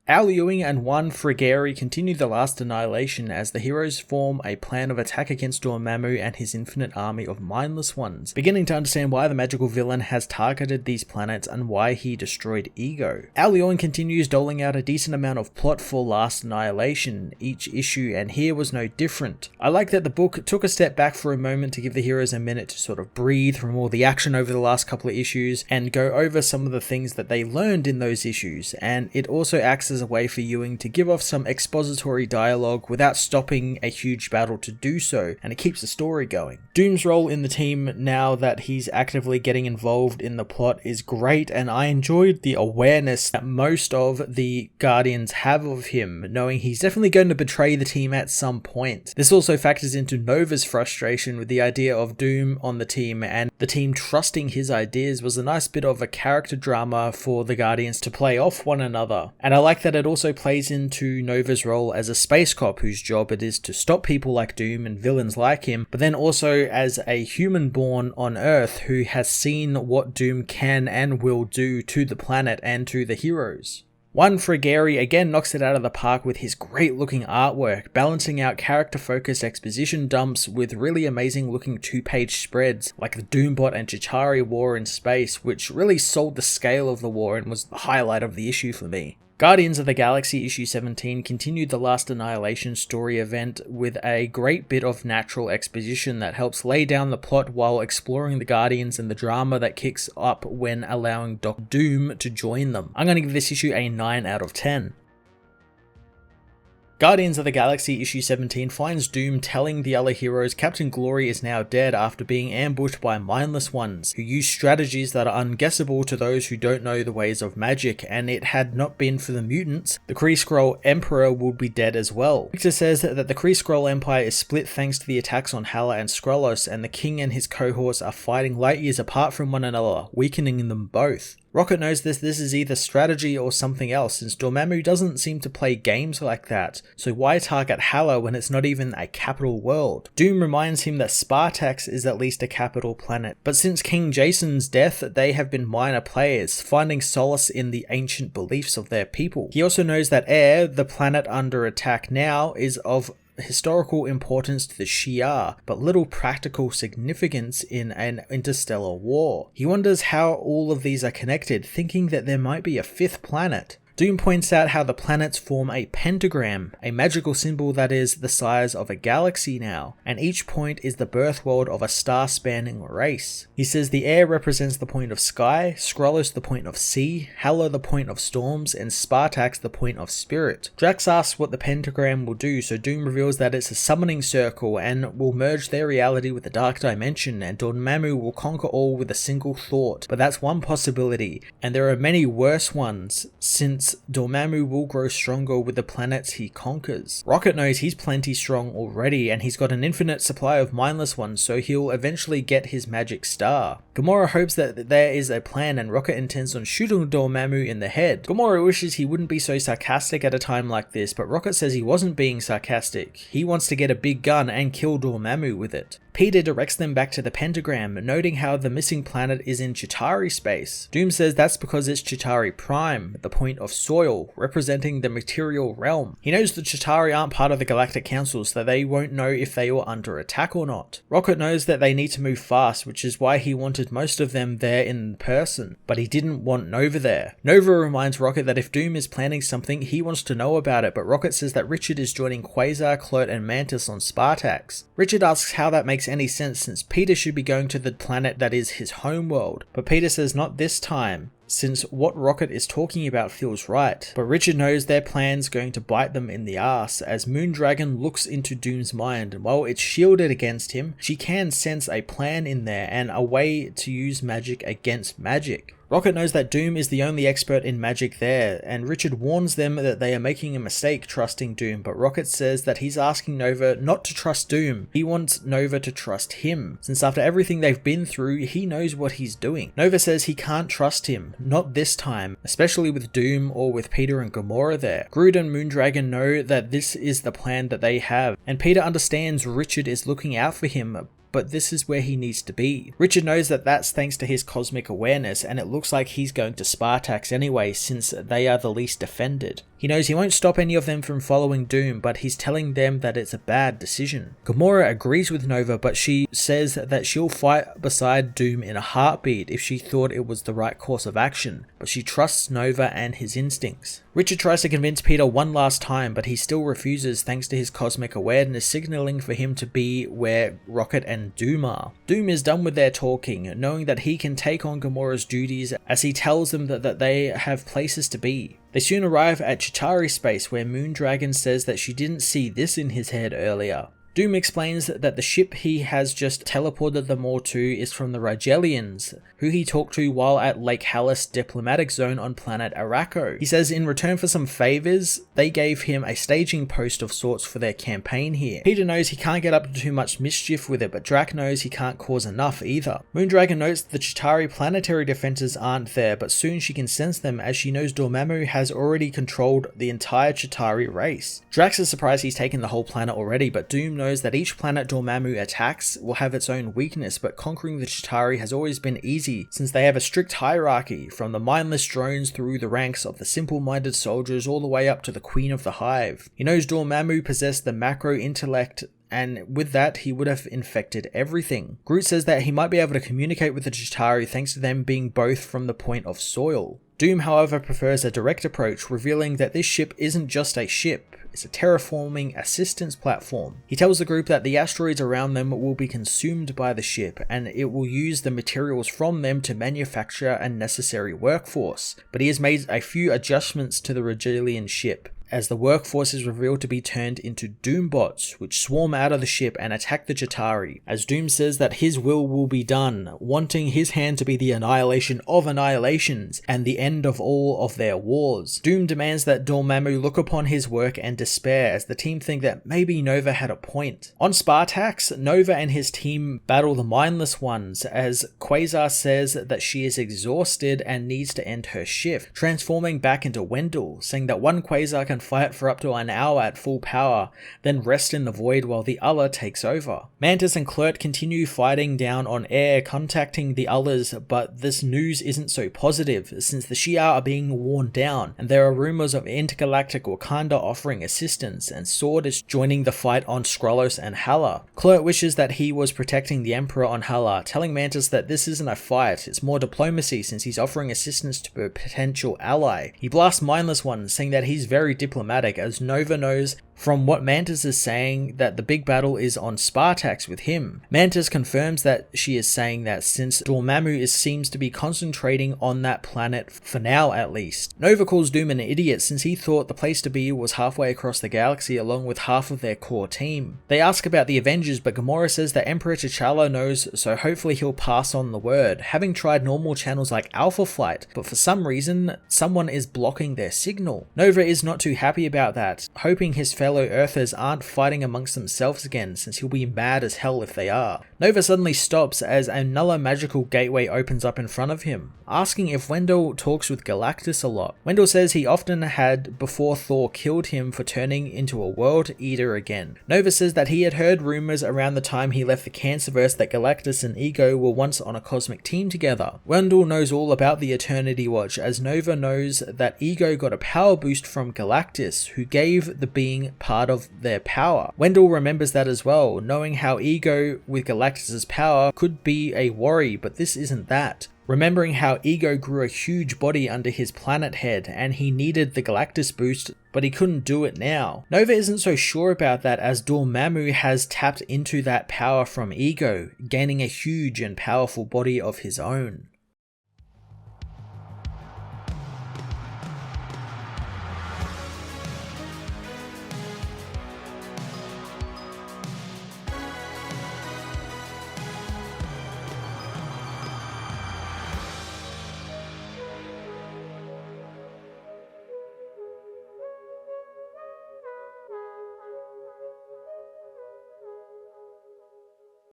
Al Ewing and Juan Frigeri continue the last Annihilation as the heroes form a plan of attack against Dormammu and his infinite army of mindless ones, beginning to understand why the magical villain has targeted these planets and why he destroyed Ego. Al Ewing continues doling out a decent amount of plot for Last Annihilation each issue, and here was no different. I like that the book took a step back for a moment to give the heroes a minute to sort of breathe from all the action over the last couple of issues and go over some of the things that they learned in those issues, and it also acts as a way for Ewing to give off some expository dialogue without stopping a huge battle to do so, and it keeps the story going. Doom's role in the team, now that he's actively getting involved in the plot, is great, and I enjoyed the awareness that most of the Guardians have of him, knowing he's definitely going to betray the team at some point. This also factors into Nova's frustration with the idea of Doom on the team, and the team trusting his ideas was a nice bit of a character drama for the Guardians to play off one another. And I like that it also plays into Nova's role as a space cop whose job it is to stop people like Doom and villains like him, but then also as a human born on Earth who has seen what Doom can and will do to the planet and to the heroes. Juan Frigeri again knocks it out of the park with his great looking artwork, balancing out character focused exposition dumps with really amazing looking 2-page spreads like the Doombot and Chitauri war in space, which really sold the scale of the war and was the highlight of the issue for me. Guardians of the Galaxy issue 17 continued the Last Annihilation story event with a great bit of natural exposition that helps lay down the plot while exploring the Guardians and the drama that kicks up when allowing Doctor Doom to join them. I'm going to give this issue a 9 out of 10. Guardians of the Galaxy issue 17 finds Doom telling the other heroes Captain Glory is now dead after being ambushed by mindless ones who use strategies that are unguessable to those who don't know the ways of magic, and it had not been for the mutants, the Kree-Skrull Emperor would be dead as well. Victor says that the Kree-Skrull Empire is split thanks to the attacks on Hala and Skrullos, and the King and his cohorts are fighting light years apart from one another, weakening them both. Rocket knows this is either strategy or something else, since Dormammu doesn't seem to play games like that, so why target Hala when it's not even a capital world? Doom reminds him that Spartax is at least a capital planet, but since King Jason's death they have been minor players, finding solace in the ancient beliefs of their people. He also knows that Air, the planet under attack now, is of historical importance to the Shi'ar, but little practical significance in an interstellar war. He wonders how all of these are connected, thinking that there might be a 5th planet. Doom points out how the planets form a pentagram, a magical symbol that is the size of a galaxy now, and each point is the birth world of a star-spanning race. He says the air represents the point of sky, Skrullos the point of sea, Hala the point of storms, and Spartax the point of spirit. Drax asks what the pentagram will do, so Doom reveals that it's a summoning circle and will merge their reality with the dark dimension, and Dormammu will conquer all with a single thought. But that's one possibility, and there are many worse ones, since Dormammu will grow stronger with the planets he conquers. Rocket knows he's plenty strong already, and he's got an infinite supply of mindless ones, so he'll eventually get his magic star. Gamora hopes that there is a plan, and Rocket intends on shooting Dormammu in the head. Gamora wishes he wouldn't be so sarcastic at a time like this, but Rocket says he wasn't being sarcastic. He wants to get a big gun and kill Dormammu with it. Peter directs them back to the pentagram, noting how the missing planet is in Chitauri space. Doom says that's because it's Chitauri Prime, the point of soil, representing the material realm. He knows the Chitauri aren't part of the Galactic Council, so they won't know if they were under attack or not. Rocket knows that they need to move fast, which is why he wanted most of them there in person, but he didn't want Nova there. Nova reminds Rocket that if Doom is planning something, he wants to know about it, but Rocket says that Richard is joining Quasar, Clert, and Mantis on Spartax. Richard asks how that makes any sense, since Peter should be going to the planet that is his homeworld, but Peter says not this time, since what Rocket is talking about feels right. But Richard knows their plan's going to bite them in the ass as Moondragon looks into Doom's mind, and while it's shielded against him, she can sense a plan in there and a way to use magic against magic. Rocket knows that Doom is the only expert in magic there, and Richard warns them that they are making a mistake trusting Doom, but Rocket says that he's asking Nova not to trust Doom. He wants Nova to trust him, since after everything they've been through, he knows what he's doing. Nova says he can't trust him, not this time, especially with Doom or with Peter and Gamora there. Groot and Moondragon know that this is the plan that they have, and Peter understands Richard is looking out for him, but this is where he needs to be. Richard knows that that's thanks to his cosmic awareness, and it looks like he's going to Spartax anyway since they are the least defended. He knows he won't stop any of them from following Doom, but he's telling them that it's a bad decision. Gamora agrees with Nova, but she says that she'll fight beside Doom in a heartbeat if she thought it was the right course of action, but she trusts Nova and his instincts. Richard tries to convince Peter one last time, but he still refuses thanks to his cosmic awareness signaling for him to be where Rocket and Doom are. Doom is done with their talking, knowing that he can take on Gamora's duties as he tells them that they have places to be. They soon arrive at Chitauri space, where Moondragon says that she didn't see this in his head earlier. Doom explains that the ship he has just teleported them all to is from the Rigelians, who he talked to while at Lake Hallis diplomatic zone on planet Araco. He says in return for some favors, they gave him a staging post of sorts for their campaign here. Peter knows he can't get up to too much mischief with it, but Drac knows he can't cause enough either. Moondragon notes the Chitauri planetary defenses aren't there, but soon she can sense them as she knows Dormammu has already controlled the entire Chitauri race. Drax is surprised he's taken the whole planet already, but Doom knows that each planet Dormammu attacks will have its own weakness, but conquering the Chitauri has always been easy since they have a strict hierarchy, from the mindless drones through the ranks of the simple-minded soldiers all the way up to the Queen of the Hive. He knows Dormammu possessed the macro intellect, and with that he would have infected everything. Groot says that he might be able to communicate with the Chitauri thanks to them being both from the point of soil. Doom, however, prefers a direct approach, revealing that this ship isn't just a ship, it's a terraforming assistance platform. He tells the group that the asteroids around them will be consumed by the ship, and it will use the materials from them to manufacture a necessary workforce, but he has made a few adjustments to the Rigelian ship, as the workforce is revealed to be turned into Doombots, which swarm out of the ship and attack the Chitauri, as Doom says that his will be done, wanting his hand to be the annihilation of annihilations and the end of all of their wars. Doom demands that Dormammu look upon his work and despair, as the team think that maybe Nova had a point. On Spartax, Nova and his team battle the Mindless Ones, as Quasar says that she is exhausted and needs to end her shift, transforming back into Wendell, saying that one Quasar can fight for up to an hour at full power, then rest in the void while the other takes over. Mantis and Klurt continue fighting down on air, contacting the others, but this news isn't so positive, since the Shi'ar are being worn down, and there are rumors of intergalactic Wakanda offering assistance, and Sword is joining the fight on Skrullos and Hala. Klurt wishes that he was protecting the Emperor on Hala, telling Mantis that this isn't a fight, it's more diplomacy since he's offering assistance to a potential ally. He blasts Mindless One, saying that he's very diplomatic, as Nova knows from what Mantis is saying that the big battle is on Spartax with him. Mantis confirms that she is saying that since Dormammu seems to be concentrating on that planet for now at least. Nova calls Doom an idiot since he thought the place to be was halfway across the galaxy along with half of their core team. They ask about the Avengers, but Gamora says that Emperor T'Challa knows, so hopefully he'll pass on the word, having tried normal channels like Alpha Flight, but for some reason someone is blocking their signal. Nova is not too happy about that, hoping his fellow Earthers aren't fighting amongst themselves again, since he'll be mad as hell if they are. Nova suddenly stops as another magical gateway opens up in front of him, asking if Wendell talks with Galactus a lot. Wendell says he often had before Thor killed him for turning into a world eater again. Nova says that he had heard rumors around the time he left the Cancerverse that Galactus and Ego were once on a cosmic team together. Wendell knows all about the Eternity Watch, as Nova knows that Ego got a power boost from Galactus, who gave the being part of their power. Wendell remembers that as well, knowing how Ego with Galactus's power could be a worry, but this isn't that. Remembering how Ego grew a huge body under his planet head and he needed the Galactus boost, but he couldn't do it now. Nova isn't so sure about that, as Dormammu has tapped into that power from Ego, gaining a huge and powerful body of his own.